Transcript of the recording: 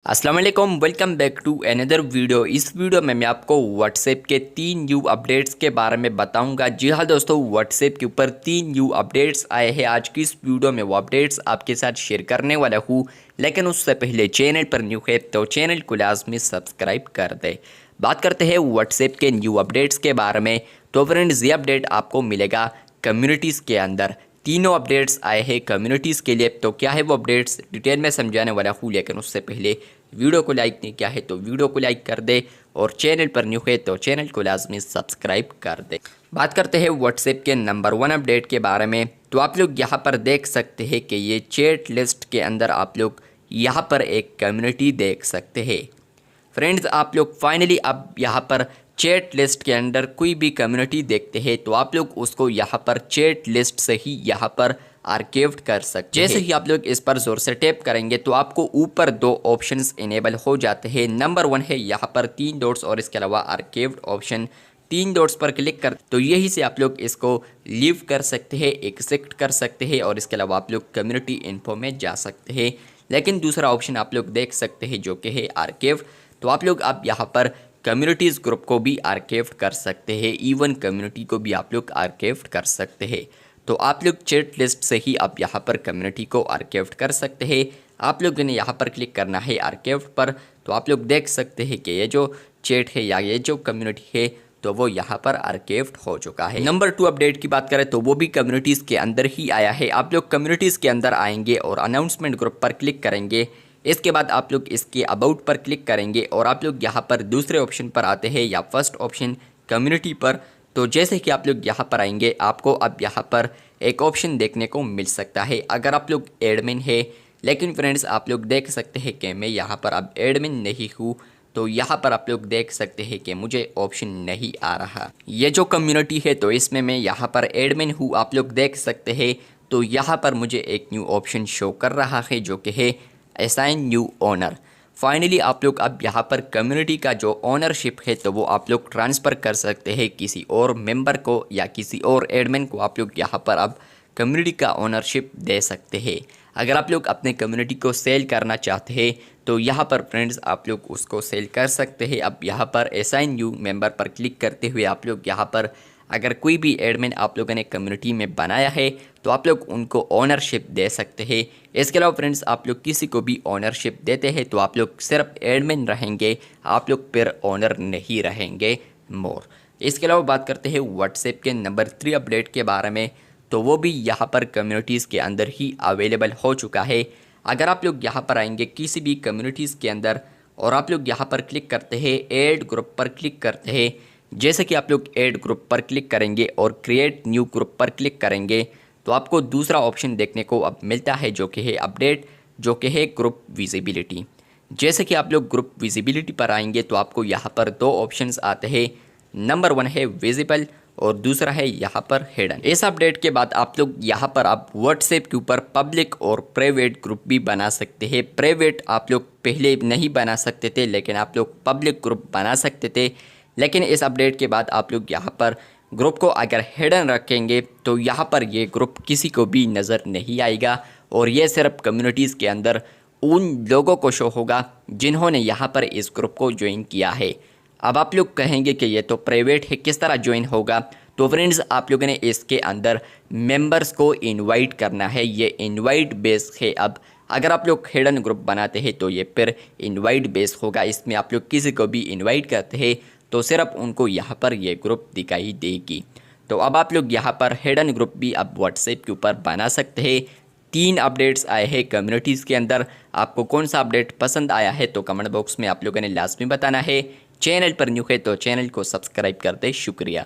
अस्सलाम वालेकुम, welcome back to another video. इस वीडियो में मैं आपको व्हाट्सएप के 3 न्यू अपडेट्स के बारे में बताऊंगा। जी हाँ दोस्तों, व्हाट्सएप के ऊपर 3 न्यू अपडेट्स आए हैं। आज की इस वीडियो में वो अपडेट्स आपके साथ शेयर करने वाला हूँ, लेकिन उससे पहले चैनल पर न्यू है तो चैनल को लाजमी सब्सक्राइब कर दे। बात करते हैं व्हाट्सएप के न्यू अपडेट्स के बारे में। तो फ्रेंड्स, ये अपडेट आपको मिलेगा कम्युनिटीज़ के अंदर। तीनों अपडेट्स आए हैं कम्युनिटीज़ के लिए। तो क्या है वो अपडेट्स, डिटेल में समझाने वाला हूँ, लेकिन उससे पहले वीडियो को लाइक नहीं किया है तो वीडियो को लाइक कर दे, और चैनल पर न्यू है तो चैनल को लाजमी सब्सक्राइब कर दे। बात करते हैं व्हाट्सएप के नंबर 1 अपडेट के बारे में। तो आप लोग यहाँ पर देख सकते हैं कि ये चैट लिस्ट के अंदर आप लोग यहाँ पर एक कम्युनिटी देख सकते हैं। फ्रेंड्स, आप लोग फाइनली अब यहाँ पर चैट लिस्ट के अंदर कोई भी कम्युनिटी देखते हैं तो आप लोग उसको यहाँ पर चैट लिस्ट से ही यहाँ पर आर्काइव्ड कर सकते हैं। जैसे ही आप लोग इस पर जोर से टैप करेंगे तो आपको ऊपर 2 ऑप्शंस इनेबल हो जाते हैं। नंबर 1 है यहाँ पर 3 डॉट्स, और इसके अलावा आर्काइव्ड ऑप्शन। 3 डॉट्स पर क्लिक कर तो यही से आप लोग इसको लीव कर सकते हैं, एक्सेप्ट कर सकते हैं, और इसके अलावा आप लोग कम्युनिटी इन्फो में जा सकते हैं। लेकिन दूसरा ऑप्शन आप लोग देख सकते हैं जो कि है आर्काइव। तो आप लोग अब यहाँ पर कम्युनिटीज़ ग्रुप को भी आर्काइव कर सकते हैं, इवन कम्युनिटी को भी आप लोग आर्काइव कर सकते हैं। तो आप लोग चैट लिस्ट से ही आप यहाँ पर कम्युनिटी को आर्काइव कर सकते हैं। आप लोगों ने यहाँ पर क्लिक करना है आर्काइव पर। तो आप लोग देख सकते हैं कि ये जो चैट है या ये जो कम्युनिटी है तो वो यहाँ पर आर्काइव्ड हो चुका है। नंबर 2 अपडेट की बात करें तो वो भी कम्युनिटीज़ के अंदर ही आया है। आप लोग कम्युनिटीज़ के अंदर आएंगे और अनाउंसमेंट ग्रुप पर क्लिक करेंगे। इसके बाद आप लोग इसके अबाउट पर क्लिक करेंगे और आप लोग यहाँ पर दूसरे ऑप्शन पर आते हैं, या फर्स्ट ऑप्शन कम्युनिटी पर। तो जैसे कि आप लोग यहाँ पर आएंगे, आपको अब यहाँ पर एक ऑप्शन देखने को मिल सकता है अगर आप लोग एडमिन है। लेकिन फ्रेंड्स, आप लोग देख सकते हैं कि मैं यहाँ पर अब एडमिन नहीं हूँ, तो यहाँ पर आप लोग देख सकते हैं कि मुझे ऑप्शन नहीं आ रहा। ये जो कम्युनिटी है तो इसमें मैं यहाँ पर एडमिन हूँ, आप लोग देख सकते हैं। तो यहाँ पर मुझे एक न्यू ऑप्शन शो कर रहा है जो कि है असाइन न्यू ओनर। फाइनली आप लोग अब यहाँ पर कम्युनिटी का जो ओनरशिप है तो वो आप लोग ट्रांसफ़र कर सकते हैं किसी और मेंबर को, या किसी और एडमिन को आप लोग यहाँ पर अब कम्युनिटी का ओनरशिप दे सकते हैं। अगर आप लोग अपने कम्युनिटी को सेल करना चाहते हैं तो यहाँ पर फ्रेंड्स आप लोग उसको सेल कर सकते हैं। अब यहाँ पर असाइन न्यू मेंबर पर क्लिक करते हुए आप लोग यहाँ पर अगर कोई भी एडमिन आप लोगों ने कम्युनिटी में बनाया है तो आप लोग उनको ओनरशिप दे सकते हैं। इसके अलावा फ्रेंड्स, आप लोग किसी को भी ओनरशिप देते हैं तो आप लोग सिर्फ एडमिन रहेंगे, आप लोग फिर ओनर नहीं रहेंगे मोर। इसके अलावा बात करते हैं व्हाट्सएप के नंबर 3 अपडेट के बारे में। तो वो भी यहाँ पर कम्युनिटीज़ के अंदर ही अवेलेबल हो चुका है। अगर आप लोग यहाँ पर आएंगे किसी भी कम्युनिटीज़ के अंदर और आप लोग यहाँ पर क्लिक करते हैं, ऐड ग्रुप पर क्लिक करते हैं। जैसे कि आप लोग ऐड ग्रुप पर क्लिक करेंगे और क्रिएट न्यू ग्रुप पर क्लिक करेंगे तो आपको दूसरा ऑप्शन देखने को अब मिलता है जो कि है अपडेट, जो कि है ग्रुप विजिबिलिटी। जैसे कि आप लोग ग्रुप विजिबिलिटी पर आएंगे तो आपको यहाँ पर 2 ऑप्शंस आते हैं। नंबर 1 है विजिबल और दूसरा है यहाँ पर हिडन। इस अपडेट के बाद आप लोग यहाँ पर आप व्हाट्सएप के ऊपर पब्लिक और प्राइवेट ग्रुप भी बना सकते हैं। प्राइवेट आप लोग पहले नहीं बना सकते थे, लेकिन आप लोग पब्लिक ग्रुप बना सकते थे। लेकिन इस अपडेट के बाद आप लोग यहाँ पर ग्रुप को अगर हिडन रखेंगे तो यहाँ पर ये ग्रुप किसी को भी नज़र नहीं आएगा, और ये सिर्फ कम्युनिटीज़ के अंदर उन लोगों को शो होगा जिन्होंने यहाँ पर इस ग्रुप को ज्वाइन किया है। अब आप लोग कहेंगे कि ये तो प्राइवेट है, किस तरह ज्वाइन होगा? तो फ्रेंड्स, आप लोगों ने इसके अंदर मेंबर्स को इनवाइट करना है। ये इनवाइट बेस है। अब अगर आप लोग हिडन ग्रुप बनाते हैं तो ये फिर इनवाइट बेस होगा। इसमें आप लोग किसी को भी इनवाइट करते हैं तो सिर्फ उनको यहाँ पर ये ग्रुप दिखाई देगी। तो अब आप लोग यहाँ पर हिडन ग्रुप भी अब व्हाट्सएप के ऊपर बना सकते हैं। 3 अपडेट्स आए हैं कम्युनिटीज़ के अंदर। आपको कौन सा अपडेट पसंद आया है तो कमेंट बॉक्स में आप लोगों ने लाजमी बताना है। चैनल पर न्यू है तो चैनल को सब्सक्राइब कर दे। शुक्रिया।